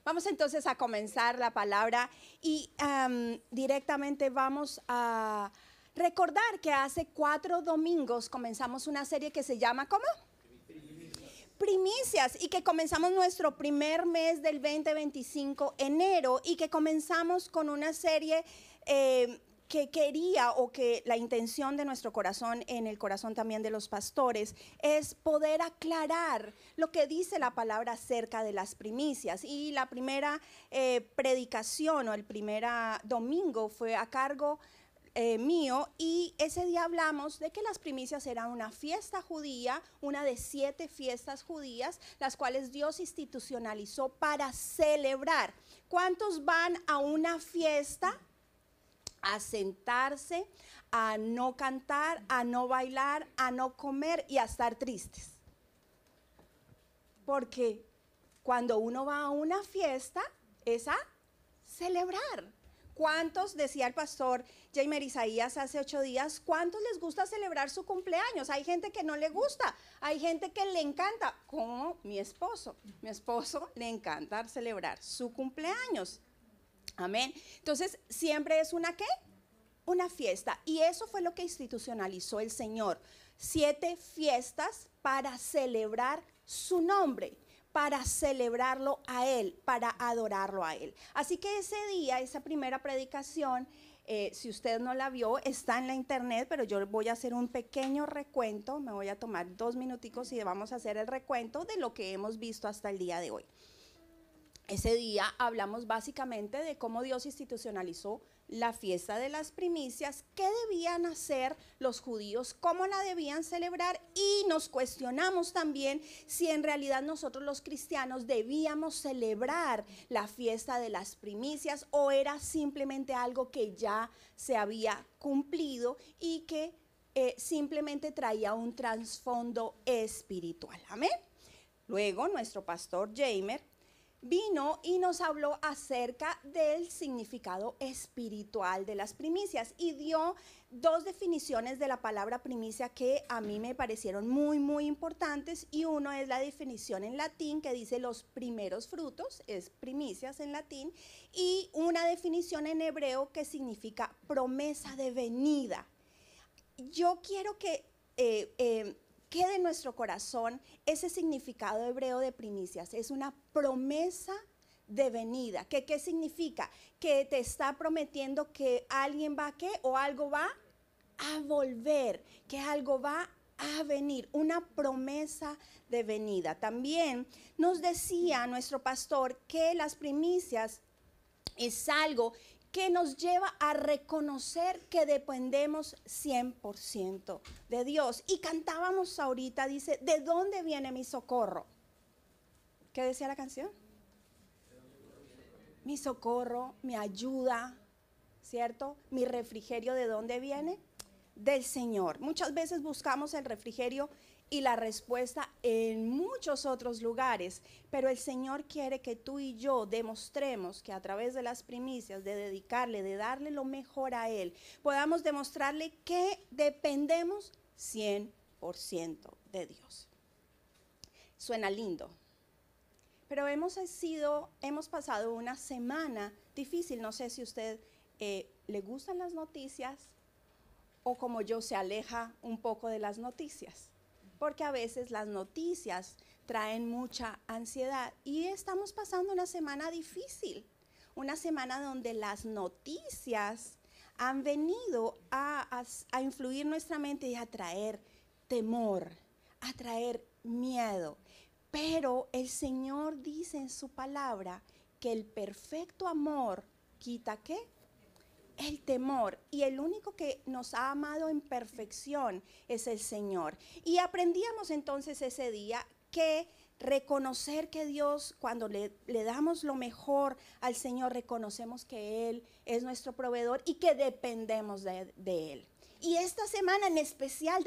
Vamos entonces a comenzar la palabra y directamente vamos a recordar que hace 4 domingos comenzamos una serie que se llama, ¿cómo? Primicias, y que comenzamos nuestro primer mes del 2025, enero, y que comenzamos con una serie que quería, o que la intención de nuestro corazón, en el corazón también de los pastores, es poder aclarar lo que dice la palabra acerca de las primicias. Y la primera predicación o el primer domingo fue a cargo mío, y ese día hablamos de que las primicias eran una fiesta judía, una de 7 fiestas judías, las cuales Dios institucionalizó para celebrar. ¿Cuántos van a una fiesta a sentarse, a no cantar, a no bailar, a no comer y a estar tristes? Porque cuando uno va a una fiesta es a celebrar. ¿Cuántos, decía el pastor Jamer Isaías hace 8 días, cuántos les gusta celebrar su cumpleaños? Hay gente que no le gusta, hay gente que le encanta, como mi esposo. Mi esposo le encanta celebrar su cumpleaños. Amén. Entonces, siempre es una ¿qué? Una fiesta. Y eso fue lo que institucionalizó el Señor. 7 fiestas para celebrar su nombre, para celebrarlo a Él, para adorarlo a Él. Así que ese día, esa primera predicación, si usted no la vio, está en la internet, pero yo voy a hacer un pequeño recuento. Me voy a tomar 2 minuticos y vamos a hacer el recuento de lo que hemos visto hasta el día de hoy. Ese día hablamos básicamente de cómo Dios institucionalizó la fiesta de las primicias, qué debían hacer los judíos, cómo la debían celebrar, y nos cuestionamos también si en realidad nosotros los cristianos debíamos celebrar la fiesta de las primicias o era simplemente algo que ya se había cumplido y que simplemente traía un trasfondo espiritual. Amén. Luego nuestro pastor Jamer vino y nos habló acerca del significado espiritual de las primicias y dio 2 definiciones de la palabra primicia que a mí me parecieron muy importantes, y uno es la definición en latín que dice los primeros frutos, es primicias en latín, y una definición en hebreo que significa promesa de venida. Yo quiero que quede en nuestro corazón ese significado hebreo de primicias. Es una promesa de venida. ¿Qué significa? Que te está prometiendo que alguien va a ¿qué? O algo va a volver, que algo va a venir, una promesa de venida. También nos decía nuestro pastor que las primicias es algo que nos lleva a reconocer que dependemos 100% de Dios. Y cantábamos ahorita, dice, ¿de dónde viene mi socorro? ¿Qué decía la canción? Mi socorro, mi ayuda, ¿cierto? Mi refrigerio, ¿de dónde viene? Del Señor. Muchas veces buscamos el refrigerio y la respuesta en muchos otros lugares, pero el Señor quiere que tú y yo demostremos que a través de las primicias, de dedicarle, de darle lo mejor a Él, podamos demostrarle que dependemos 100% de Dios. Suena lindo, pero hemos pasado una semana difícil. No sé si a usted le gustan las noticias o como yo se aleja un poco de las noticias, porque a veces las noticias traen mucha ansiedad y estamos pasando una semana difícil, una semana donde las noticias han venido a influir nuestra mente y a traer temor, a traer miedo. Pero el Señor dice en su palabra que el perfecto amor quita ¿qué? El temor, y el único que nos ha amado en perfección es el Señor. Y aprendíamos entonces ese día que reconocer que Dios, cuando le damos lo mejor al Señor, reconocemos que Él es nuestro proveedor y que dependemos de Él. Y esta semana en especial,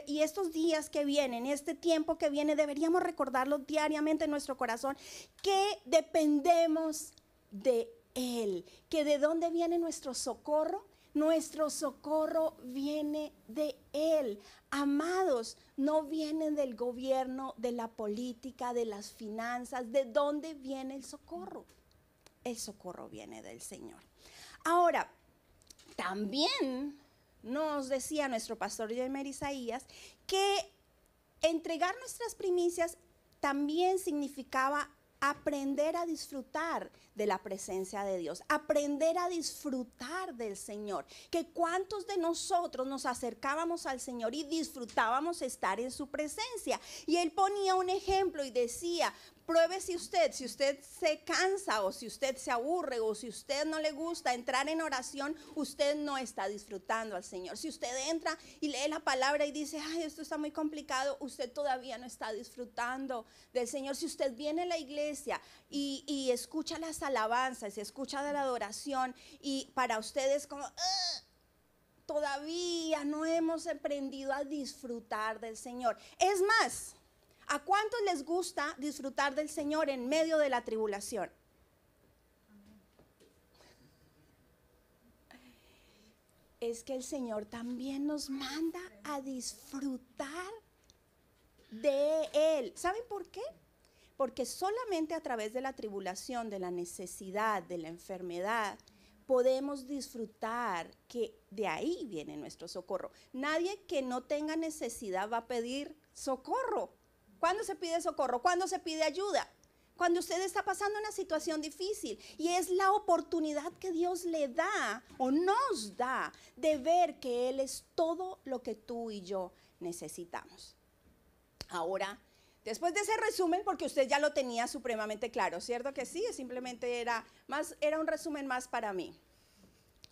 y estos días que vienen, este tiempo que viene, deberíamos recordarlo diariamente en nuestro corazón, que dependemos de Él, que de dónde viene nuestro socorro, Nuestro socorro viene de Él. Amados, no viene del gobierno, de la política, de las finanzas. ¿De dónde viene el socorro? El socorro viene del Señor. Ahora, también nos decía nuestro pastor Jaime Isaías que entregar nuestras primicias también significaba aprender a disfrutar de la presencia de Dios, aprender a disfrutar del Señor. Que cuántos de nosotros nos acercábamos al Señor y disfrutábamos estar en su presencia. Y él ponía un ejemplo y decía: pruebe si usted se cansa o si usted se aburre o si usted no le gusta entrar en oración, usted no está disfrutando al Señor. Si usted entra y lee la palabra y dice: ay, esto está muy complicado, usted todavía no está disfrutando del Señor. Si usted viene a la iglesia y escucha las alabanzas, escucha de la adoración y para ustedes como todavía no hemos aprendido a disfrutar del Señor. Es más, ¿a cuántos les gusta disfrutar del Señor en medio de la tribulación? Es que el Señor también nos manda a disfrutar de Él. ¿Saben por qué? Porque solamente a través de la tribulación, de la necesidad, de la enfermedad, podemos disfrutar que de ahí viene nuestro socorro. Nadie que no tenga necesidad va a pedir socorro. ¿Cuándo se pide socorro? ¿Cuándo se pide ayuda? Cuando usted está pasando una situación difícil y es la oportunidad que Dios le da o nos da de ver que Él es todo lo que tú y yo necesitamos. Ahora, después de ese resumen, porque usted ya lo tenía supremamente claro, ¿cierto que sí? Simplemente era un resumen más para mí.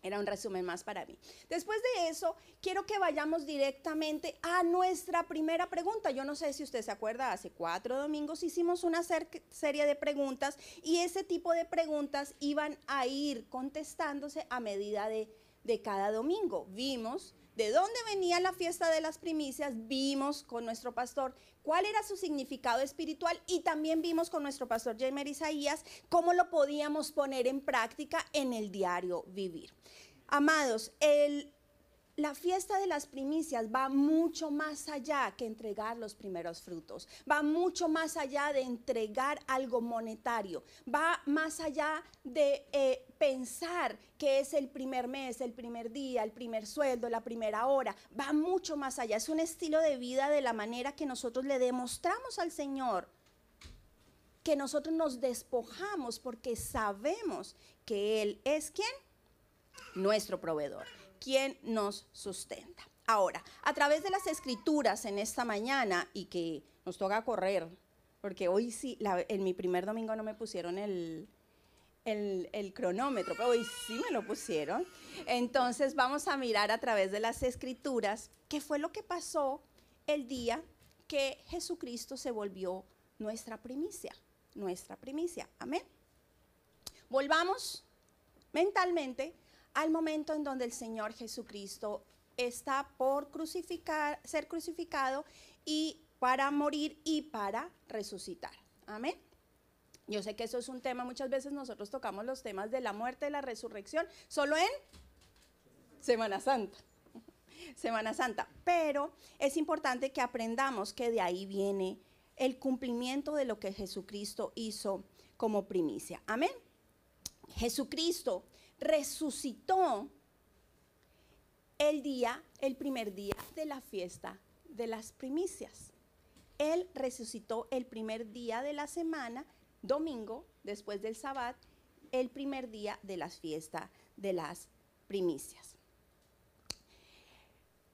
Era un resumen más para mí. Después de eso, quiero que vayamos directamente a nuestra primera pregunta. Yo no sé si usted se acuerda, hace 4 domingos hicimos una serie de preguntas y ese tipo de preguntas iban a ir contestándose a medida de cada domingo. Vimos de dónde venía la fiesta de las primicias, vimos con nuestro pastor cuál era su significado espiritual y también vimos con nuestro pastor Jaime Isaías cómo lo podíamos poner en práctica en el diario vivir. Amados, la fiesta de las primicias va mucho más allá que entregar los primeros frutos, va mucho más allá de entregar algo monetario, va más allá de pensar que es el primer mes, el primer día, el primer sueldo, la primera hora, va mucho más allá, es un estilo de vida de la manera que nosotros le demostramos al Señor que nosotros nos despojamos porque sabemos que Él es ¿quién? Nuestro proveedor, quien nos sustenta. Ahora, a través de las escrituras en esta mañana, y que nos toca correr, porque hoy sí, en mi primer domingo no me pusieron el cronómetro, pero hoy sí me lo pusieron. Entonces vamos a mirar a través de las escrituras qué fue lo que pasó el día que Jesucristo se volvió nuestra primicia. Amén. Volvamos mentalmente al momento en donde el Señor Jesucristo está por ser crucificado y para morir y para resucitar. Amén. Yo sé que eso es un tema, muchas veces nosotros tocamos los temas de la muerte y la resurrección solo en Semana Santa, pero es importante que aprendamos que de ahí viene el cumplimiento de lo que Jesucristo hizo como primicia. Amén. Jesucristo resucitó el primer día de la fiesta de las primicias. Él resucitó el primer día de la semana, domingo, después del Sabbat, el primer día de la fiesta de las primicias.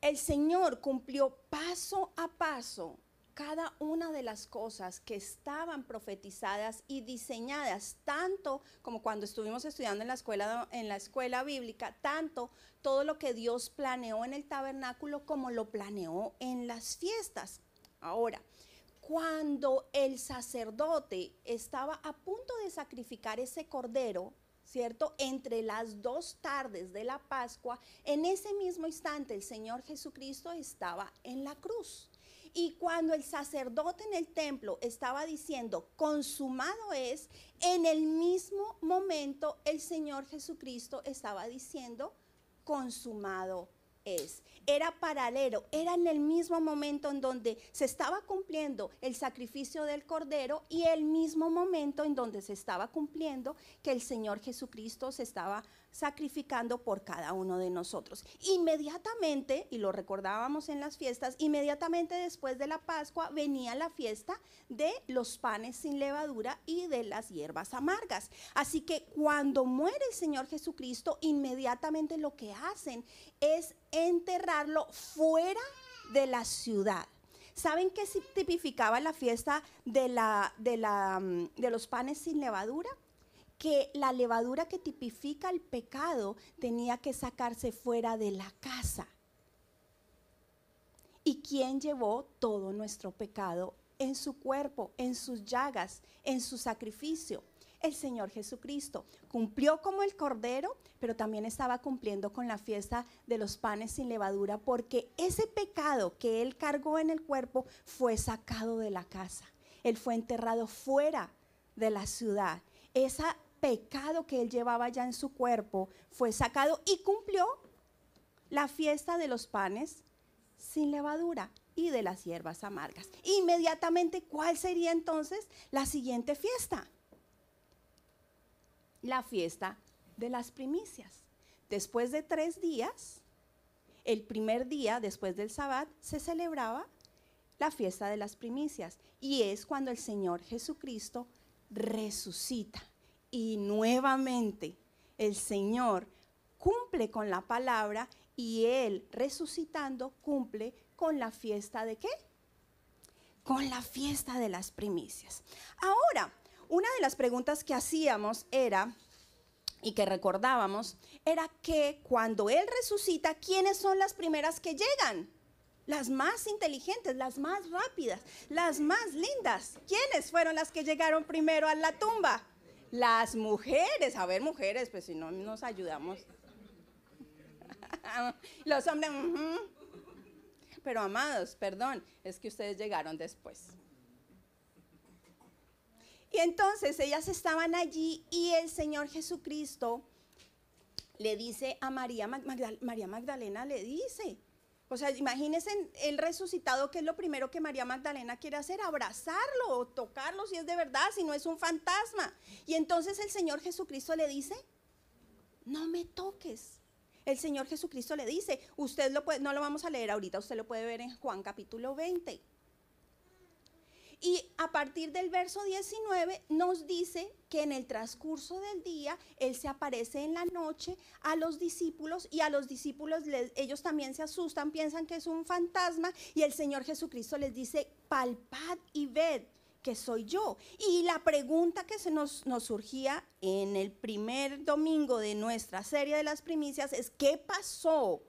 El Señor cumplió paso a paso cada una de las cosas que estaban profetizadas y diseñadas, tanto como cuando estuvimos estudiando en la escuela bíblica, tanto todo lo que Dios planeó en el tabernáculo como lo planeó en las fiestas. Ahora, cuando el sacerdote estaba a punto de sacrificar ese cordero, ¿cierto? Entre las 2 tardes de la Pascua, en ese mismo instante el Señor Jesucristo estaba en la cruz. Y cuando el sacerdote en el templo estaba diciendo, consumado es, en el mismo momento el Señor Jesucristo estaba diciendo, consumado es. Era paralelo, era en el mismo momento en donde se estaba cumpliendo el sacrificio del Cordero y el mismo momento en donde se estaba cumpliendo que el Señor Jesucristo se estaba sacrificando por cada uno de nosotros. Inmediatamente, y lo recordábamos en las fiestas, inmediatamente después de la Pascua venía la fiesta de los panes sin levadura y de las hierbas amargas. Así que cuando muere el Señor Jesucristo, inmediatamente lo que hacen es enterrarlo fuera de la ciudad. ¿Saben qué tipificaba la fiesta de los panes sin levadura? Que la levadura que tipifica el pecado tenía que sacarse fuera de la casa. ¿Y quién llevó todo nuestro pecado en su cuerpo, en sus llagas, en su sacrificio? El Señor Jesucristo cumplió como el Cordero, pero también estaba cumpliendo con la fiesta de los panes sin levadura, porque ese pecado que Él cargó en el cuerpo fue sacado de la casa. Él fue enterrado fuera de la ciudad. Ese pecado que Él llevaba ya en su cuerpo fue sacado y cumplió la fiesta de los panes sin levadura y de las hierbas amargas. Inmediatamente, ¿cuál sería entonces la siguiente fiesta? La fiesta de las primicias. Después de 3 días, el primer día después del Sabbat, se celebraba la fiesta de las primicias. Y es cuando el Señor Jesucristo resucita. Y nuevamente el Señor cumple con la palabra y Él resucitando cumple con la fiesta ¿de qué? Con la fiesta de las primicias. Ahora, una de las preguntas que hacíamos era, y que recordábamos, era que cuando Él resucita, ¿quiénes son las primeras que llegan? Las más inteligentes, las más rápidas, las más lindas. ¿Quiénes fueron las que llegaron primero a la tumba? Las mujeres. A ver, mujeres, pues si no nos ayudamos. Los hombres, pero amados, perdón, es que ustedes llegaron después. Y entonces ellas estaban allí y el Señor Jesucristo le dice a María Magdalena, le dice, o sea, imagínense el resucitado, que es lo primero que María Magdalena quiere hacer, abrazarlo o tocarlo si es de verdad, si no es un fantasma. Y entonces el Señor Jesucristo le dice, no me toques. El Señor Jesucristo le dice, usted lo puede, no lo vamos a leer ahorita, usted lo puede ver en Juan capítulo 20. Y a partir del verso 19 nos dice que en el transcurso del día Él se aparece en la noche a los discípulos y a los discípulos ellos también se asustan, piensan que es un fantasma y el Señor Jesucristo les dice, palpad y ved que soy yo. Y la pregunta que nos surgía en el primer domingo de nuestra serie de las primicias es, ¿qué pasó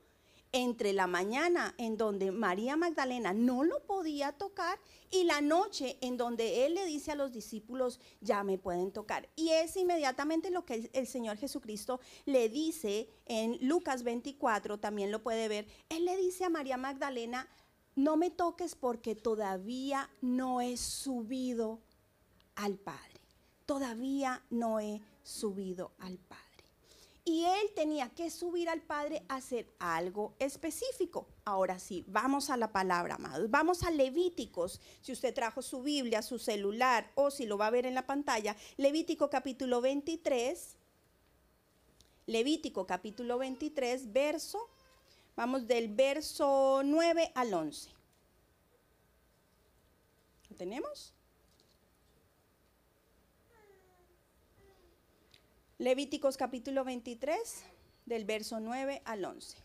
entre la mañana en donde María Magdalena no lo podía tocar y la noche en donde Él le dice a los discípulos, ya me pueden tocar? Y es inmediatamente lo que el Señor Jesucristo le dice en Lucas 24, también lo puede ver. Él le dice a María Magdalena, no me toques porque todavía no he subido al Padre. Todavía no he subido al Padre. Y Él tenía que subir al Padre a hacer algo específico. Ahora sí, vamos a la palabra, amados. Vamos a Levíticos. Si usted trajo su Biblia, su celular o si lo va a ver en la pantalla, Levítico capítulo 23. Levítico capítulo 23, vamos del verso 9 al 11. ¿Lo tenemos? Levíticos capítulo 23, del verso 9 al 11.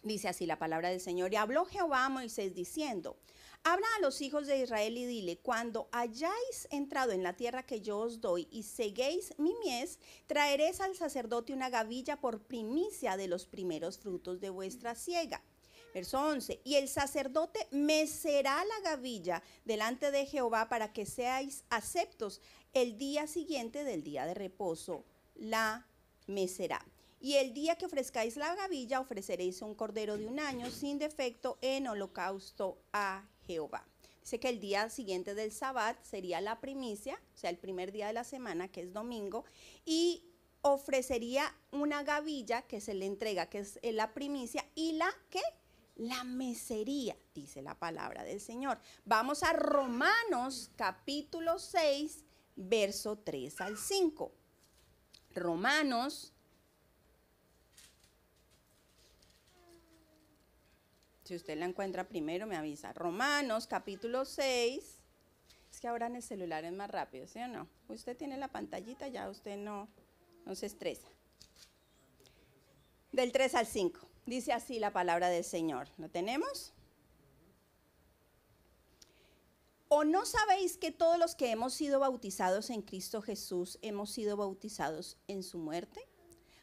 Dice así la palabra del Señor. Y habló Jehová a Moisés diciendo, habla a los hijos de Israel y dile, cuando hayáis entrado en la tierra que yo os doy y seguéis mi mies, traeréis al sacerdote una gavilla por primicia de los primeros frutos de vuestra siega. Verso 11, y el sacerdote mecerá la gavilla delante de Jehová para que seáis aceptos el día siguiente del día de reposo, la mecerá. Y el día que ofrezcáis la gavilla, ofreceréis un cordero de 1 año sin defecto en holocausto a Jehová. Dice que el día siguiente del Sabbat sería la primicia, o sea, el primer día de la semana, que es domingo, y ofrecería una gavilla que se le entrega, que es la primicia, y la que la mesería, dice la palabra del Señor. Vamos a Romanos capítulo 6, verso 3 al 5. Romanos, si usted la encuentra primero me avisa. Romanos capítulo 6. Es que ahora en el celular es más rápido, ¿sí o no? Usted tiene la pantallita, ya usted no se estresa. Del 3 al 5. Dice así la palabra del Señor. ¿Lo tenemos? ¿O no sabéis que todos los que hemos sido bautizados en Cristo Jesús hemos sido bautizados en su muerte?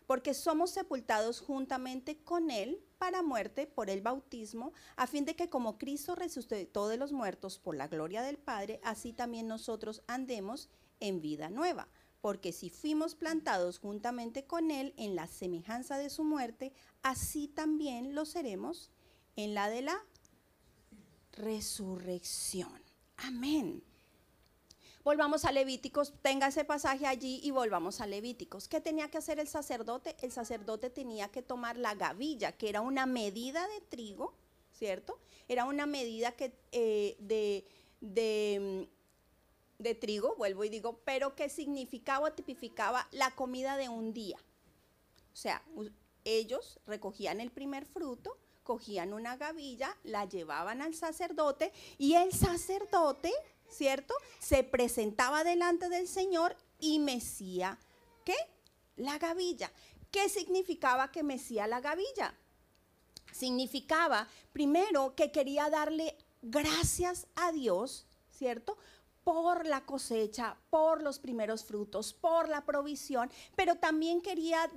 Porque somos sepultados juntamente con Él para muerte por el bautismo, a fin de que como Cristo resucitó de los muertos por la gloria del Padre, así también nosotros andemos en vida nueva. Porque si fuimos plantados juntamente con Él en la semejanza de su muerte, así también lo seremos en la de la resurrección. Amén. Volvamos a Levíticos, tenga ese pasaje allí y volvamos a Levíticos. ¿Qué tenía que hacer el sacerdote? El sacerdote tenía que tomar la gavilla, que era una medida de trigo, ¿cierto? Era una medida que, de trigo, vuelvo y digo, pero que significaba o tipificaba la comida de un día. O sea, ellos recogían el primer fruto, cogían una gavilla, la llevaban al sacerdote y el sacerdote, ¿cierto?, se presentaba delante del Señor y mecía, ¿qué? La gavilla. ¿Qué significaba que mecía la gavilla? Significaba, primero, que quería darle gracias a Dios, ¿cierto?, por la cosecha, por los primeros frutos, por la provisión, pero también quería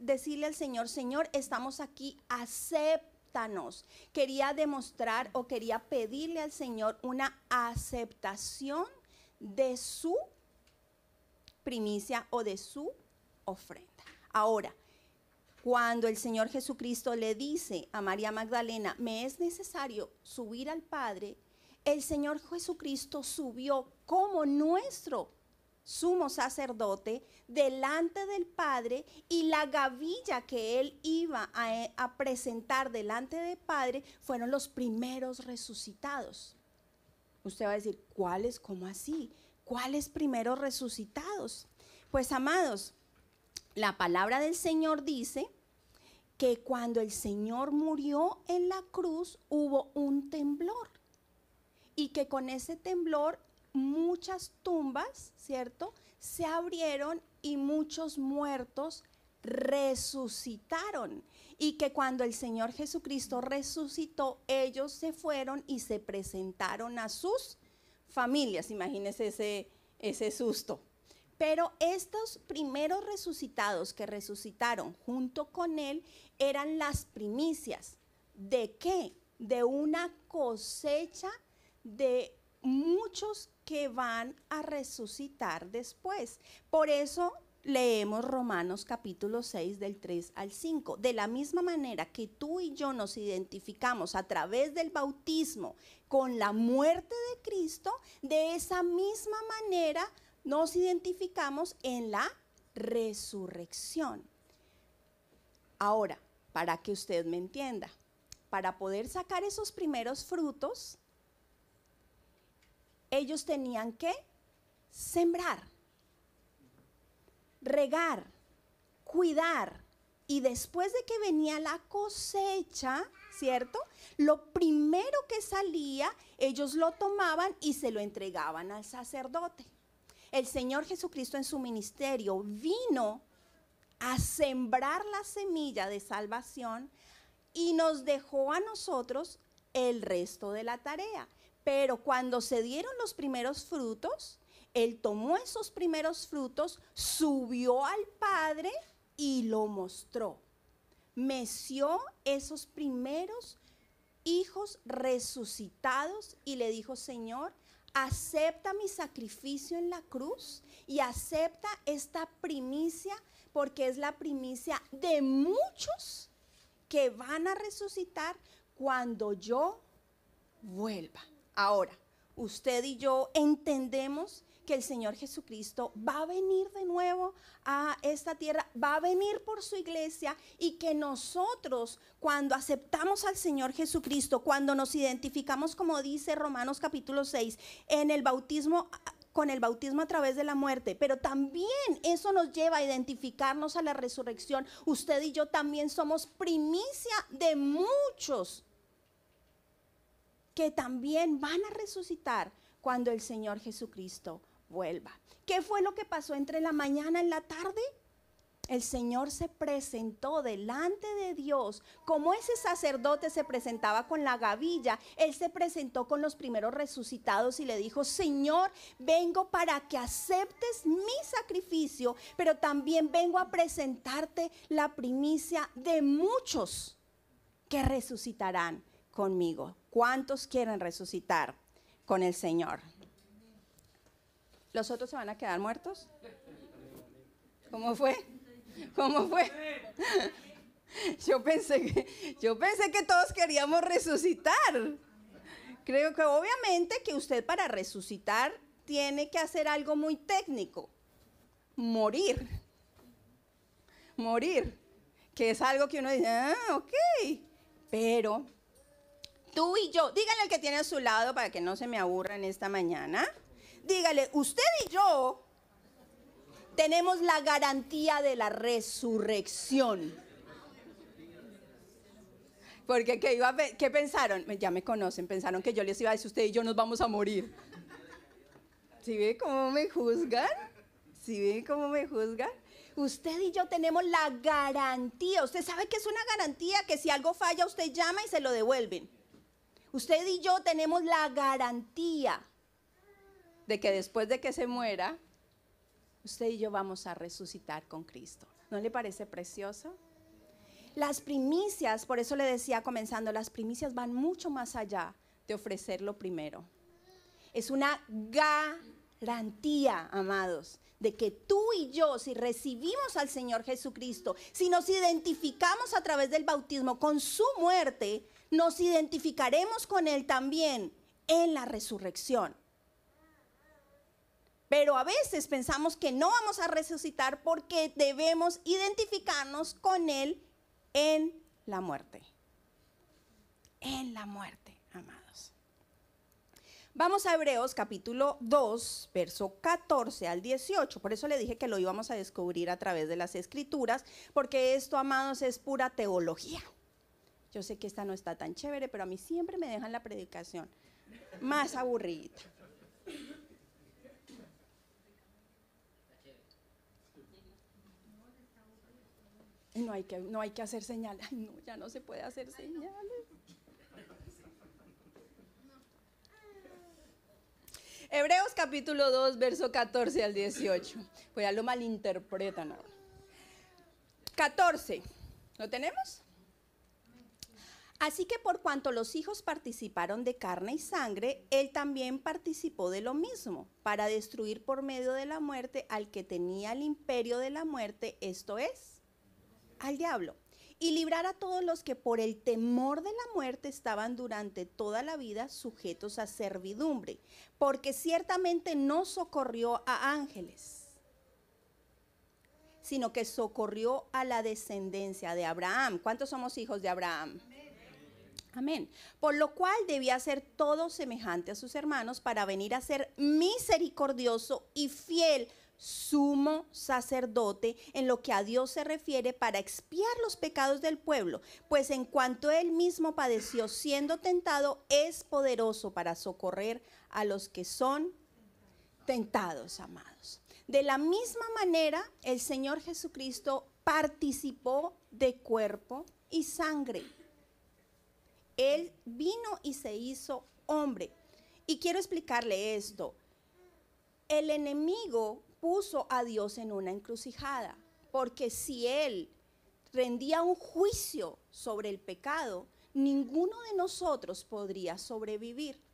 decirle al Señor, Señor, estamos aquí, acéptanos. Quería demostrar o quería pedirle al Señor una aceptación de su primicia o de su ofrenda. Ahora, cuando el Señor Jesucristo le dice a María Magdalena, me es necesario subir al Padre, el Señor Jesucristo subió como nuestro sumo sacerdote delante del Padre, y la gavilla que él iba a presentar delante del Padre fueron los primeros resucitados. Usted va a decir, ¿cuáles? ¿Cómo así? ¿Cuáles primeros resucitados? Pues amados, la palabra del Señor dice que cuando el Señor murió en la cruz hubo un temblor. Y que con ese temblor muchas tumbas, ¿cierto?, se abrieron y muchos muertos resucitaron. Y que cuando el Señor Jesucristo resucitó, ellos se fueron y se presentaron a sus familias. Imagínense ese susto. Pero estos primeros resucitados que resucitaron junto con él eran las primicias. ¿De qué? De una cosecha de muchos que van a resucitar después. Por eso leemos Romanos capítulo 6 del 3 al 5. De la misma manera que tú y yo nos identificamos a través del bautismo con la muerte de Cristo, de esa misma manera nos identificamos en la resurrección. Ahora, para que usted me entienda, para poder sacar esos primeros frutos, ellos tenían que sembrar, regar, cuidar, y después de que venía la cosecha, ¿cierto?, lo primero que salía, ellos lo tomaban y se lo entregaban al sacerdote. El Señor Jesucristo en su ministerio vino a sembrar la semilla de salvación y nos dejó a nosotros el resto de la tarea. Pero cuando se dieron los primeros frutos, Él tomó esos primeros frutos, subió al Padre y lo mostró. Meció esos primeros hijos resucitados y le dijo, Señor, acepta mi sacrificio en la cruz y acepta esta primicia, porque es la primicia de muchos que van a resucitar cuando yo vuelva. Ahora, usted y yo entendemos que el Señor Jesucristo va a venir de nuevo a esta tierra, va a venir por su iglesia, y que nosotros, cuando aceptamos al Señor Jesucristo, cuando nos identificamos, como dice Romanos capítulo 6, en el bautismo, con el bautismo a través de la muerte, pero también eso nos lleva a identificarnos a la resurrección. Usted y yo también somos primicia de muchos que también van a resucitar cuando el Señor Jesucristo vuelva. ¿Qué fue lo que pasó entre la mañana y la tarde? El Señor se presentó delante de Dios, como ese sacerdote se presentaba con la gavilla. Él se presentó con los primeros resucitados y le dijo: Señor, vengo para que aceptes mi sacrificio, pero también vengo a presentarte la primicia de muchos que resucitarán conmigo. ¿Cuántos quieren resucitar con el Señor? ¿Los otros se van a quedar muertos? ¿Cómo fue? ¿Cómo fue? Yo pensé que todos queríamos resucitar. Creo que obviamente que usted, para resucitar, tiene que hacer algo muy técnico: morir, que es algo que uno dice, ok, pero tú y yo, dígale al que tiene a su lado, para que no se me aburra en esta mañana, dígale: usted y yo tenemos la garantía de la resurrección. Porque ¿qué pensaron? Ya me conocen, pensaron que yo les iba a decir: usted y yo nos vamos a morir. ¿Sí ve cómo me juzgan? ¿Sí ve cómo me juzgan? Usted y yo tenemos la garantía. Usted sabe que es una garantía, que si algo falla usted llama y se lo devuelven. Usted y yo tenemos la garantía de que después de que se muera, usted y yo vamos a resucitar con Cristo. ¿No le parece precioso? Las primicias, por eso le decía comenzando, las primicias van mucho más allá de ofrecer lo primero. Es una garantía, amados, de que tú y yo, si recibimos al Señor Jesucristo, si nos identificamos a través del bautismo con su muerte, nos identificaremos con Él también en la resurrección. Pero a veces pensamos que no vamos a resucitar porque debemos identificarnos con Él en la muerte. En la muerte, amados. Vamos a Hebreos capítulo 2, verso 14 al 18. Por eso le dije que lo íbamos a descubrir a través de las Escrituras, porque esto, amados, es pura teología. Yo sé que esta no está tan chévere, pero a mí siempre me dejan la predicación más aburrida. No hay que hacer señales. Ay, no, ya no se puede hacer señales. Hebreos capítulo 2, verso 14 al 18. Pues ya lo malinterpretan ahora. 14. ¿Lo tenemos? Así que por cuanto los hijos participaron de carne y sangre, él también participó de lo mismo, para destruir por medio de la muerte al que tenía el imperio de la muerte, esto es, al diablo, y librar a todos los que por el temor de la muerte estaban durante toda la vida sujetos a servidumbre, porque ciertamente no socorrió a ángeles, sino que socorrió a la descendencia de Abraham. ¿Cuántos somos hijos de Abraham? Amén. Por lo cual debía ser todo semejante a sus hermanos, para venir a ser misericordioso y fiel sumo sacerdote en lo que a Dios se refiere, para expiar los pecados del pueblo, pues en cuanto él mismo padeció siendo tentado, es poderoso para socorrer a los que son tentados, amados. De la misma manera, el Señor Jesucristo participó de cuerpo y sangre. Él vino y se hizo hombre. Y quiero explicarle esto. El enemigo puso a Dios en una encrucijada, porque si Él rendía un juicio sobre el pecado, ninguno de nosotros podría sobrevivir.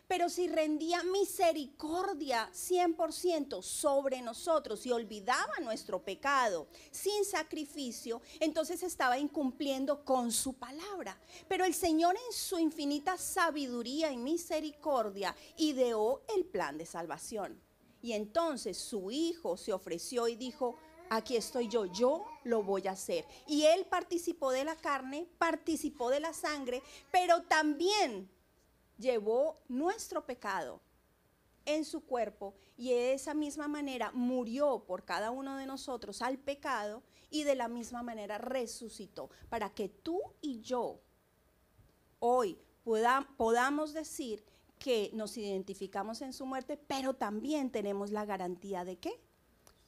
Pero si rendía misericordia 100% sobre nosotros y olvidaba nuestro pecado sin sacrificio, entonces estaba incumpliendo con su palabra. Pero el Señor, en su infinita sabiduría y misericordia, ideó el plan de salvación. Y entonces su hijo se ofreció y dijo, aquí estoy yo lo voy a hacer. Y él participó de la carne, participó de la sangre, pero también llevó nuestro pecado en su cuerpo y de esa misma manera murió por cada uno de nosotros al pecado y de la misma manera resucitó para que tú y yo hoy podamos decir que nos identificamos en su muerte, pero también tenemos la garantía ¿de qué?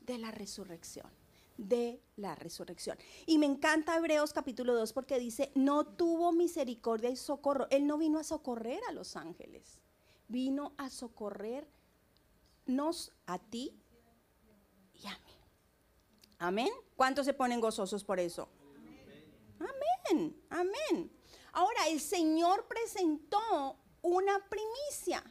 De la resurrección, de la resurrección. Y me encanta Hebreos capítulo 2 porque dice, no tuvo misericordia y socorro. Él no vino a socorrer a los ángeles, vino a socorrernos a ti y a mí. Amén. ¿Cuántos se ponen gozosos por eso? Amén, amén. Ahora, el Señor presentó una primicia.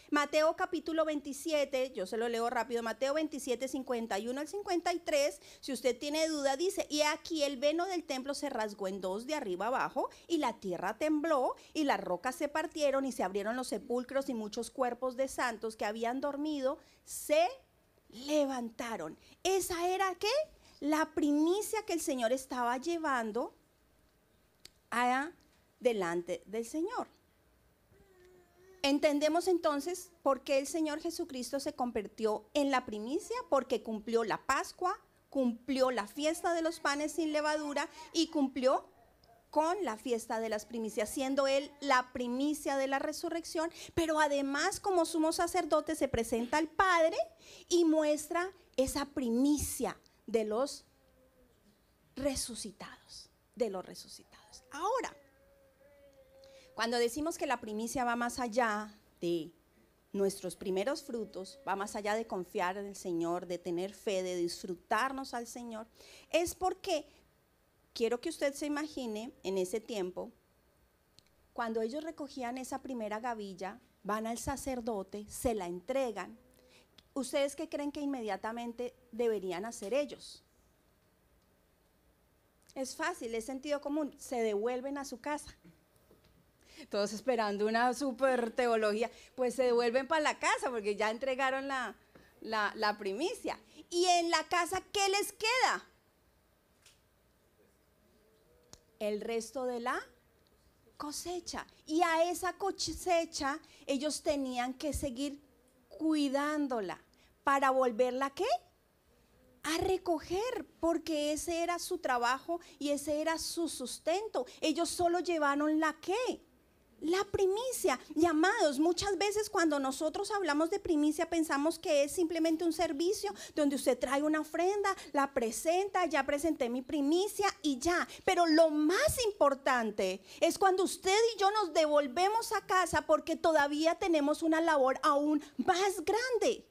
Mateo capítulo 27, yo se lo leo rápido, Mateo 27, 51 al 53, si usted tiene duda, dice, y aquí el velo del templo se rasgó en dos de arriba abajo, y la tierra tembló, y las rocas se partieron, y se abrieron los sepulcros, y muchos cuerpos de santos que habían dormido se levantaron. ¿Esa era qué? La primicia que el Señor estaba llevando delante del Señor. Entendemos entonces por qué el Señor Jesucristo se convirtió en la primicia, porque cumplió la Pascua, cumplió la fiesta de los panes sin levadura y cumplió con la fiesta de las primicias, siendo Él la primicia de la resurrección, pero además como sumo sacerdote se presenta al Padre y muestra esa primicia de los resucitados, Ahora, cuando decimos que la primicia va más allá de nuestros primeros frutos, va más allá de confiar en el Señor, de tener fe, de disfrutarnos al Señor, es porque quiero que usted se imagine en ese tiempo, cuando ellos recogían esa primera gavilla, van al sacerdote, se la entregan. ¿Ustedes qué creen que inmediatamente deberían hacer ellos? Es fácil, es sentido común, se devuelven a su casa. Todos esperando una super teología, pues se devuelven para la casa porque ya entregaron la primicia. Y en la casa, ¿qué les queda? El resto de la cosecha. Y a esa cosecha ellos tenían que seguir cuidándola para volverla ¿qué? A recoger, porque ese era su trabajo y ese era su sustento. Ellos solo llevaron la ¿qué? La primicia. Y amados, muchas veces cuando nosotros hablamos de primicia pensamos que es simplemente un servicio donde usted trae una ofrenda, la presenta, ya presenté mi primicia y ya. Pero lo más importante es cuando usted y yo nos devolvemos a casa porque todavía tenemos una labor aún más grande,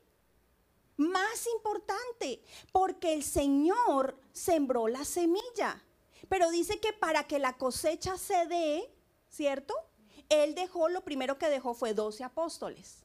más importante, porque el Señor sembró la semilla. Pero dice que para que la cosecha se dé, ¿cierto? Él dejó, lo primero que dejó fue 12 apóstoles.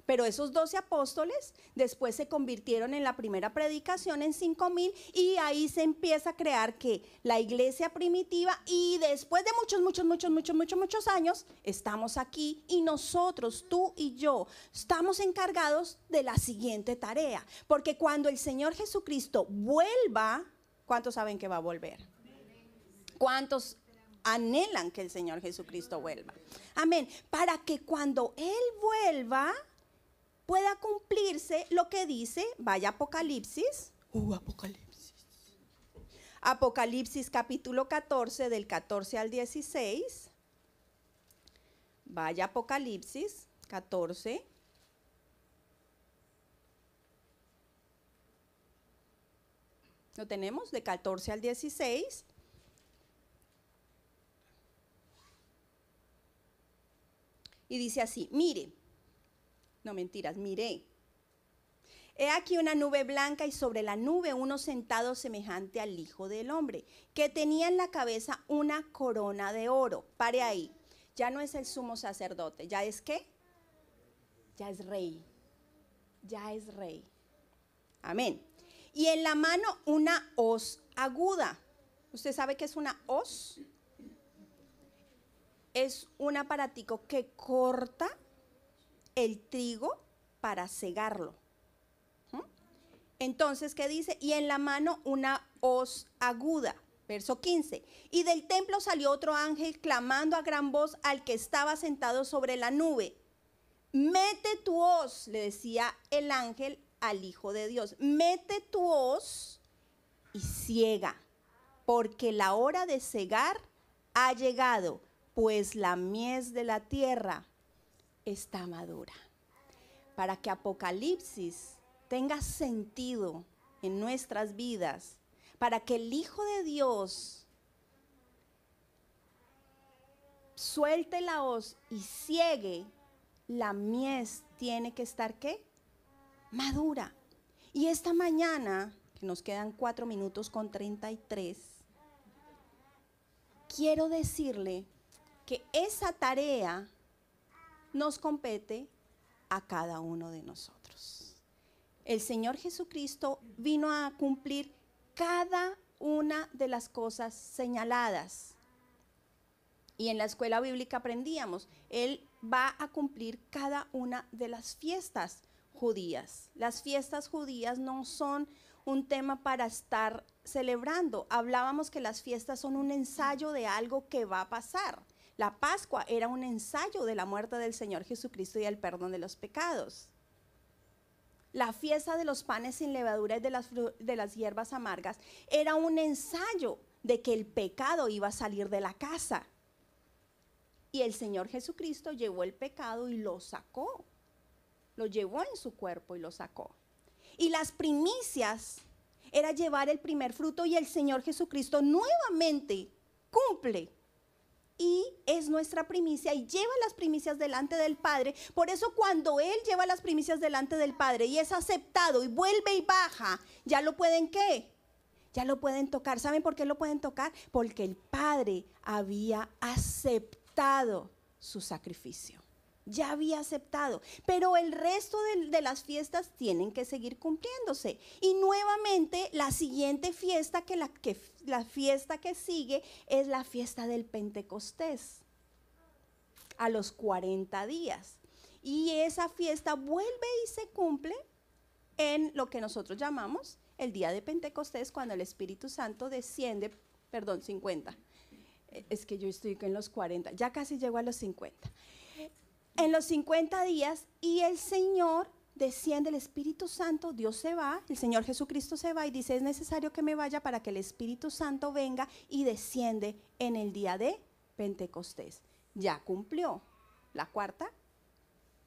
Pero esos 12 apóstoles después se convirtieron en la primera predicación en 5,000 y ahí se empieza a crear que la iglesia primitiva y después de muchos años estamos aquí y nosotros, tú y yo, estamos encargados de la siguiente tarea. Porque cuando el Señor Jesucristo vuelva, ¿cuántos saben que va a volver? ¿Cuántos anhelan que el Señor Jesucristo vuelva? Amén. Para que cuando Él vuelva pueda cumplirse lo que dice, vaya Apocalipsis. Apocalipsis capítulo 14 del 14 al 16. Vaya Apocalipsis 14. ¿Lo tenemos? De 14 al 16. Y dice así, miré. He aquí una nube blanca y sobre la nube uno sentado semejante al Hijo del Hombre, que tenía en la cabeza una corona de oro. Pare ahí. Ya no es el sumo sacerdote. ¿Ya es qué? Ya es rey. Ya es rey. Amén. Y en la mano una hoz aguda. ¿Usted sabe qué es una hoz? Es un aparatico que corta el trigo para cegarlo. Entonces, ¿qué dice? Y en la mano una hoz aguda. Verso 15. Y del templo salió otro ángel clamando a gran voz al que estaba sentado sobre la nube. Mete tu hoz, le decía el ángel al Hijo de Dios. Mete tu hoz y ciega, porque la hora de cegar ha llegado, pues la mies de la tierra está madura. Para que Apocalipsis tenga sentido en nuestras vidas, para que el Hijo de Dios suelte la hoz y ciegue, la mies tiene que estar ¿qué? Madura. Y esta mañana, que nos quedan 4 minutos con 33, quiero decirle que esa tarea nos compete a cada uno de nosotros. El Señor Jesucristo vino a cumplir cada una de las cosas señaladas. Y en la escuela bíblica aprendíamos, Él va a cumplir cada una de las fiestas judías. Las fiestas judías no son un tema para estar celebrando. Hablábamos que las fiestas son un ensayo de algo que va a pasar. La Pascua era un ensayo de la muerte del Señor Jesucristo y el perdón de los pecados. La fiesta de los panes sin levadura y de las hierbas amargas era un ensayo de que el pecado iba a salir de la casa. Y el Señor Jesucristo llevó el pecado y lo sacó. Lo llevó en su cuerpo y lo sacó. Y las primicias era llevar el primer fruto, y el Señor Jesucristo nuevamente cumple y es nuestra primicia y lleva las primicias delante del Padre. Por eso cuando Él lleva las primicias delante del Padre y es aceptado y vuelve y baja, ya lo pueden ¿qué? Ya lo pueden tocar. ¿Saben por qué lo pueden tocar? Porque el Padre había aceptado su sacrificio. Ya había aceptado, pero el resto de las fiestas tienen que seguir cumpliéndose. Y nuevamente la siguiente fiesta, la fiesta que sigue es la fiesta del Pentecostés, a los 40 días. Y esa fiesta vuelve y se cumple en lo que nosotros llamamos el día de Pentecostés, cuando el Espíritu Santo desciende, 50. Es que yo estoy en los 40, ya casi llego a los 50. En los 50 días, y el Señor desciende, el Espíritu Santo, Dios se va, el Señor Jesucristo se va y dice, es necesario que me vaya para que el Espíritu Santo venga, y desciende en el día de Pentecostés. Ya cumplió la cuarta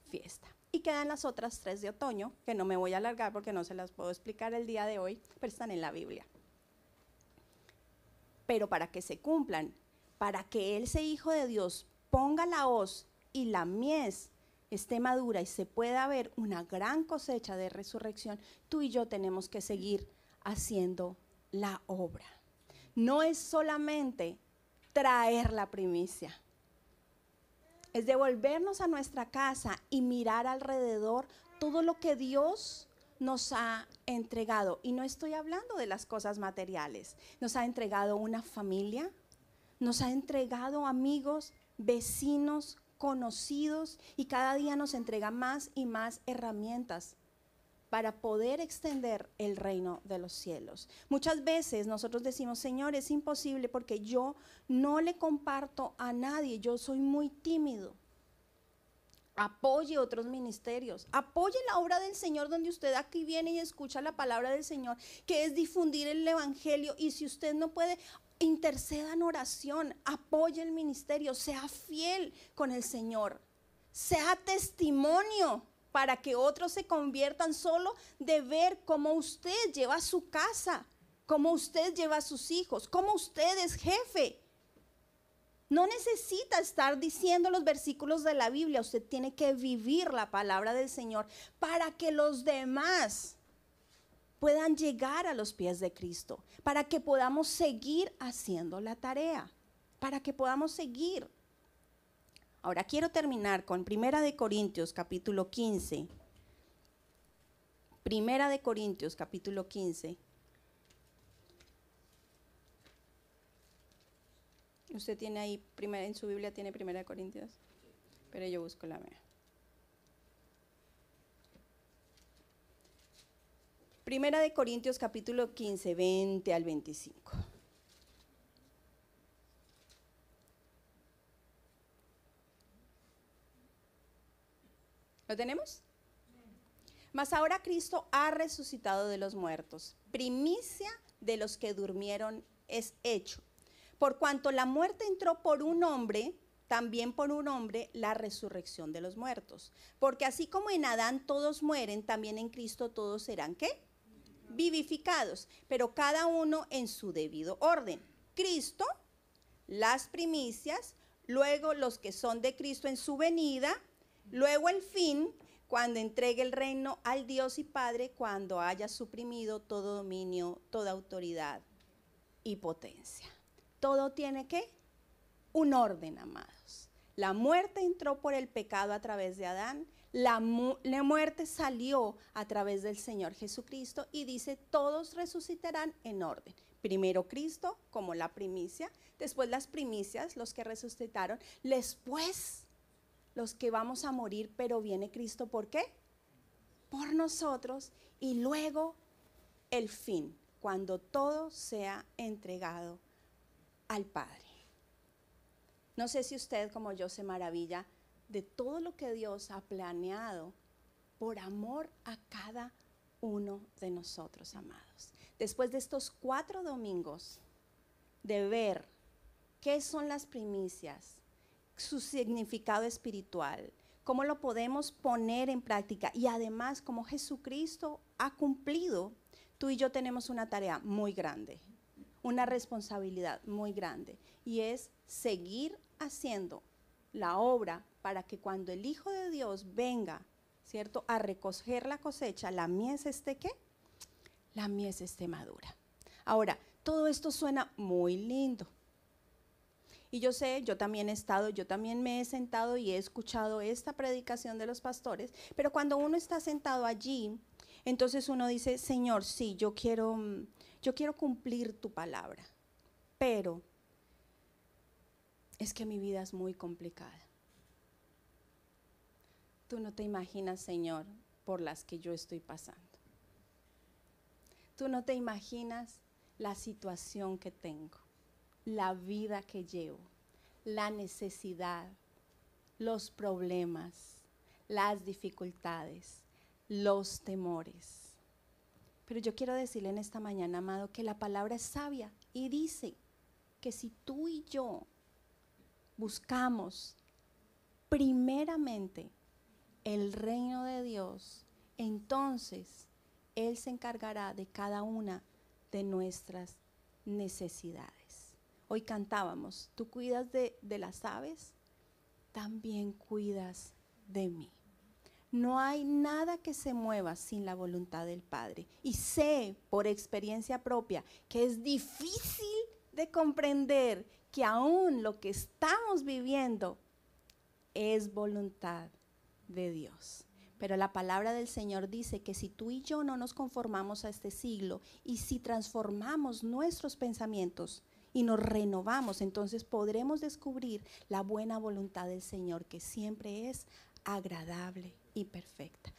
fiesta. Y quedan las otras 3 de otoño, que no me voy a alargar porque no se las puedo explicar el día de hoy, pero están en la Biblia. Pero para que se cumplan, para que ese Hijo de Dios ponga la hoz y la mies esté madura y se pueda ver una gran cosecha de resurrección, tú y yo tenemos que seguir haciendo la obra. No es solamente traer la primicia, es devolvernos a nuestra casa y mirar alrededor todo lo que Dios nos ha entregado. Y no estoy hablando de las cosas materiales. Nos ha entregado una familia, nos ha entregado amigos, vecinos, conocidos, y cada día nos entrega más y más herramientas para poder extender el reino de los cielos. Muchas veces nosotros decimos, Señor, es imposible porque yo no le comparto a nadie, yo soy muy tímido. Apoye otros ministerios, apoye la obra del Señor donde usted aquí viene y escucha la palabra del Señor, que es difundir el evangelio. Y si usted no puede, interceda en oración, apoye el ministerio, sea fiel con el Señor, sea testimonio para que otros se conviertan, solo de ver cómo usted lleva su casa, cómo usted lleva a sus hijos, cómo usted es jefe. No necesita estar diciendo los versículos de la Biblia, usted tiene que vivir la palabra del Señor para que los demás puedan llegar a los pies de Cristo, para que podamos seguir haciendo la tarea, para que podamos seguir. Ahora quiero terminar con 1 de Corintios capítulo 15. 1 de Corintios capítulo 15. Usted tiene ahí, en su Biblia tiene 1 de Corintios, pero yo busco la mía. Primera de Corintios capítulo 15, 20 al 25. ¿Lo tenemos? Mas ahora Cristo ha resucitado de los muertos, primicia de los que durmieron es hecho. Por cuanto la muerte entró por un hombre, también por un hombre la resurrección de los muertos. Porque así como en Adán todos mueren, también en Cristo todos serán, ¿qué? Vivificados, pero cada uno en su debido orden. Cristo, las primicias, luego los que son de Cristo en su venida, luego el fin, cuando entregue el reino al Dios y Padre, cuando haya suprimido todo dominio, toda autoridad y potencia. Todo tiene ¿qué? Un orden, amados. La muerte entró por el pecado a través de Adán, la muerte salió a través del Señor Jesucristo y dice, todos resucitarán en orden. Primero Cristo como la primicia, después las primicias, los que resucitaron, después los que vamos a morir, pero viene Cristo, ¿por qué? Por nosotros, y luego el fin, cuando todo sea entregado al Padre. No sé si usted, como yo, se maravilla de todo lo que Dios ha planeado por amor a cada uno de nosotros, amados. Después de estos 4 domingos de ver qué son las primicias, su significado espiritual, cómo lo podemos poner en práctica y además cómo Jesucristo ha cumplido, tú y yo tenemos una tarea muy grande, una responsabilidad muy grande, y es seguir haciendo la obra para que cuando el Hijo de Dios venga, ¿cierto?, a recoger la cosecha, la mies esté ¿qué? La mies esté madura. Ahora, todo esto suena muy lindo. Y yo sé, yo también me he sentado y he escuchado esta predicación de los pastores, pero cuando uno está sentado allí, entonces uno dice, Señor, sí, yo quiero cumplir tu palabra, pero es que mi vida es muy complicada. Tú no te imaginas, Señor, por las que yo estoy pasando. Tú no te imaginas la situación que tengo, la vida que llevo, la necesidad, los problemas, las dificultades, los temores. Pero yo quiero decirle en esta mañana, amado, que la palabra es sabia y dice que si tú y yo buscamos primeramente el reino de Dios, entonces Él se encargará de cada una de nuestras necesidades. Hoy cantábamos, tú cuidas de las aves, también cuidas de mí. No hay nada que se mueva sin la voluntad del Padre. Y sé por experiencia propia que es difícil de comprender que aún lo que estamos viviendo es voluntad de Dios. Pero la palabra del Señor dice que si tú y yo no nos conformamos a este siglo y si transformamos nuestros pensamientos y nos renovamos, entonces podremos descubrir la buena voluntad del Señor, que siempre es agradable y perfecta.